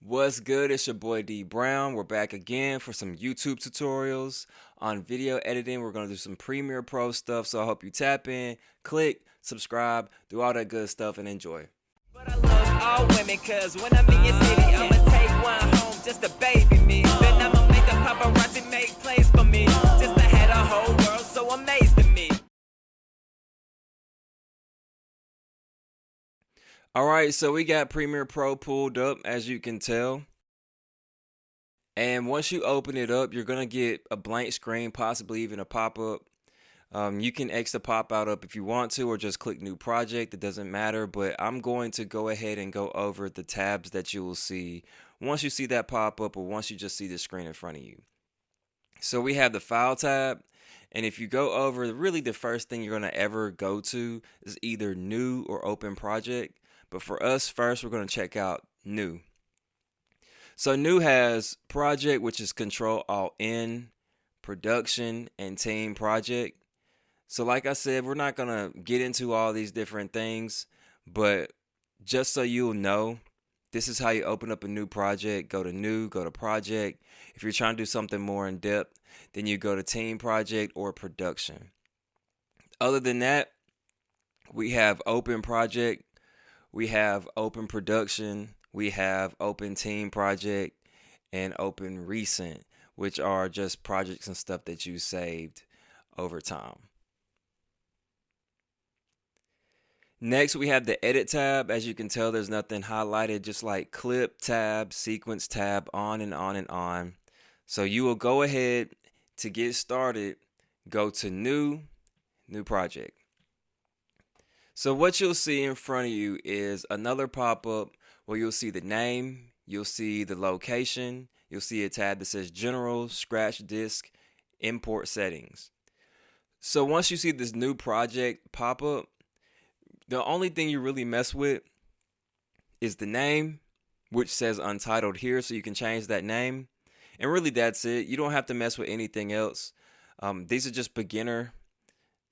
What's good? It's your boy Dee Brown. We're back again for some YouTube tutorials on video editing. We're going to do some Premiere Pro stuff, so I hope you tap in, click, subscribe, do all that good stuff, and enjoy. But I love all women, cause when I'm in your city, I'ma take one home just to baby me. Then I'ma make the paparazzi make place for me, just to have the whole world so amazed at me. Alright, so we got Premiere Pro pulled up, as you can tell. And once you open it up, you're going to get a blank screen, possibly even a pop-up. You can X the pop-out up if you want to, or just click New Project. It doesn't matter, but I'm going to go ahead and go over the tabs that you will see once you see that pop-up or once you just see the screen in front of you. So we have the File tab, and if you go over, really the first thing you're going to ever go to is either New or Open Project. But for us, first, we're going to check out New. So New has Project, which is Control-Alt-N, Production, and Team Project. So like I said, we're not going to get into all these different things, but just so you'll know, this is how you open up a new project. Go to New, go to Project. If you're trying to do something more in depth, then you go to Team Project or Production. Other than that, we have Open Project, we have Open Production, we have Open Team Project, and Open Recent, which are just projects and stuff that you saved over time. Next, we have the Edit tab. As you can tell, there's nothing highlighted, just like Clip tab, Sequence tab, on and on and on. So you will go ahead to get started, go to New Project. So what you'll see in front of you is another pop-up where you'll see the name, you'll see the location, you'll see a tab that says General, Scratch Disk, Import Settings. So once you see this New Project pop-up, the only thing you really mess with is the name, which says Untitled here, so you can change that name. And really that's it. You don't have to mess with anything else. These are just beginner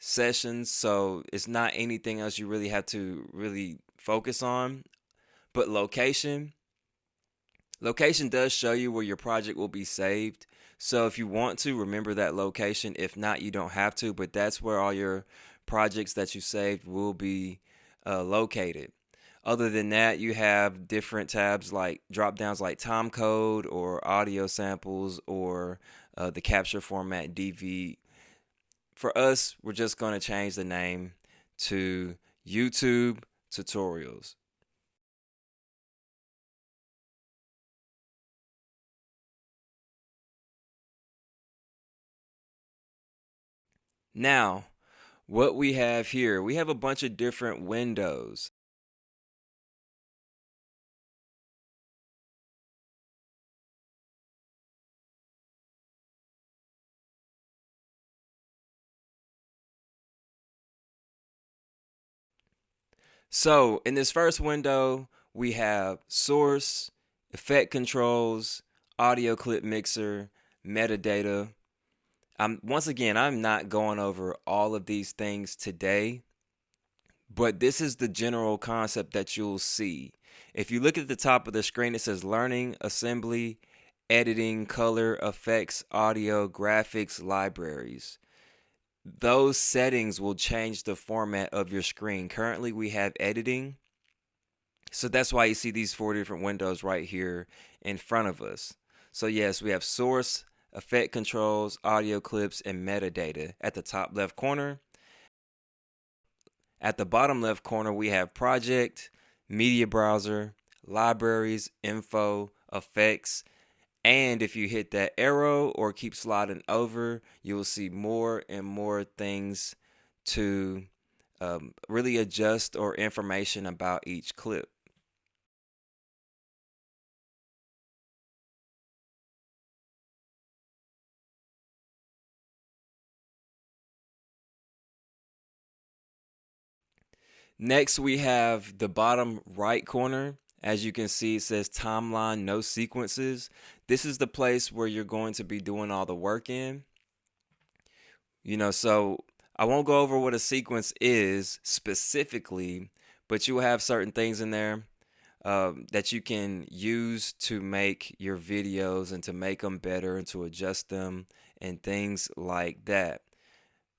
sessions, so it's not anything else you really have to really focus on. But location does show you where your project will be saved. So if you want to, remember that location. If not, you don't have to, but that's where all your projects that you saved will be located. Other than that, you have different tabs like drop downs like time code or audio samples or the capture format DV. For us, we're just going to change the name to YouTube Tutorials. Now, what we have here, we have a bunch of different windows. So in this first window, we have source, effect controls, audio clip mixer, metadata. Once again, I'm not going over all of these things today, but this is the general concept that you'll see. If you look at the top of the screen, it says learning, assembly, editing, color, effects, audio, graphics, libraries. Those settings will change the format of your screen. Currently, we have editing. So that's why you see these 4 different windows right here in front of us. So yes, we have source, effect controls, audio clips, and metadata at the top left corner. At the bottom left corner, we have project, media browser, libraries, info, effects. And if you hit that arrow or keep sliding over, you will see more and more things to really adjust or information about each clip. Next, we have the bottom right corner. As you can see, it says timeline, no sequences. This is the place where you're going to be doing all the work in. So I won't go over what a sequence is specifically, but you will have certain things in there. that you can use to make your videos and to make them better and to adjust them and things like that.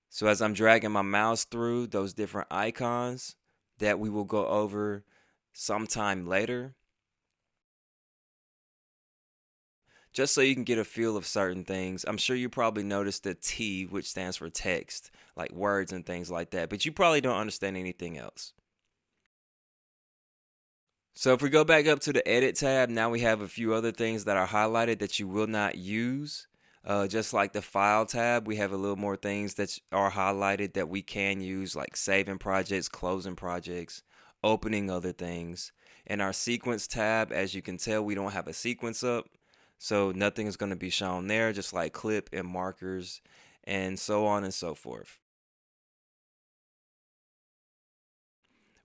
So as I'm dragging my mouse through those different icons that we will go over sometime later, just so you can get a feel of certain things. I'm sure you probably noticed the T, which stands for text, like words and things like that, but you probably don't understand anything else. So if we go back up to the edit tab, now we have a few other things that are highlighted that you will not use. Just like the file tab, we have a little more things that are highlighted that we can use, like saving projects, closing projects, opening other things. In our sequence tab, as you can tell, we don't have a sequence up, so nothing is going to be shown there, just like clip and markers and so on and so forth.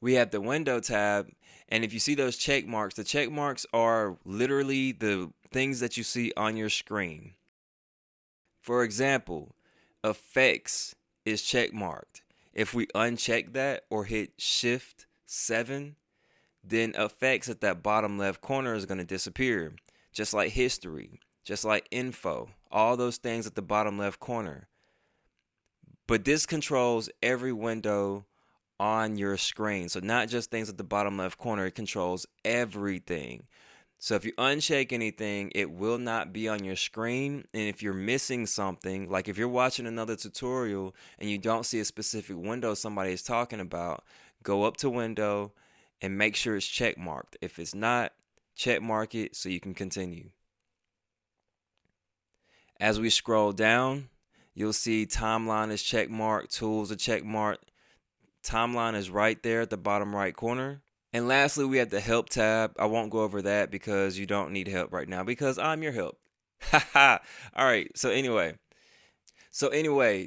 We have the window tab, and if you see those check marks, the check marks are literally the things that you see on your screen. For example, effects is check marked. If we uncheck that or hit Shift 7, then effects at that bottom left corner is going to disappear. Just like history, just like info, all those things at the bottom left corner. But this controls every window on your screen. So not just things at the bottom left corner, it controls everything. So if you uncheck anything, it will not be on your screen. And if you're missing something, like if you're watching another tutorial and you don't see a specific window somebody is talking about, go up to window and make sure it's check marked. If it's not, check mark it so you can continue. As we scroll down, you'll see timeline is check marked, tools are check marked. Timeline is right there at the bottom right corner. And lastly, we have the help tab. I won't go over that because you don't need help right now because I'm your help. Haha. All right. So anyway,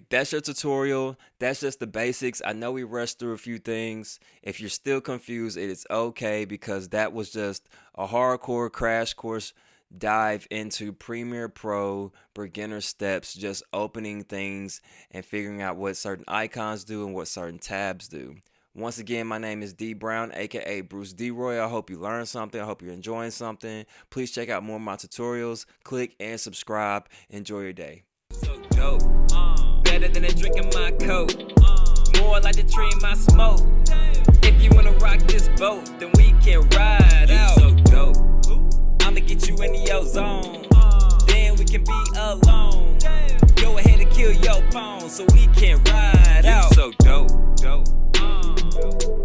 that's your tutorial. That's just the basics. I know we rushed through a few things. If you're still confused, it is okay because that was just a hardcore crash course dive into Premiere Pro beginner steps, just opening things and figuring out what certain icons do and what certain tabs do. Once again, my name is Dee Brown, aka Bruce D. Roy. I hope you learned something. I hope you're enjoying something. Please check out more of my tutorials. Click and subscribe. Enjoy your day. So dope, better than a drink in my coat, more like the tree in my smoke. If you wanna rock this boat, then we can ride out. So dope, I'ma get you into your zone, then we can be alone. Go ahead and kill your phone so we can ride out. You so dope,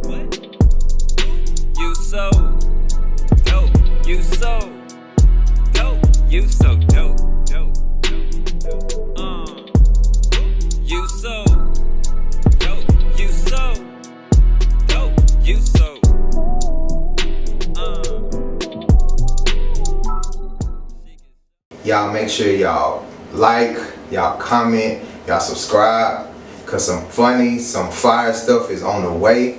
what? You so dope, you so dope, you so dope. You so dope, you so dope, you so Y'all make sure y'all like, y'all comment, y'all subscribe, cause some funny, some fire stuff is on the way.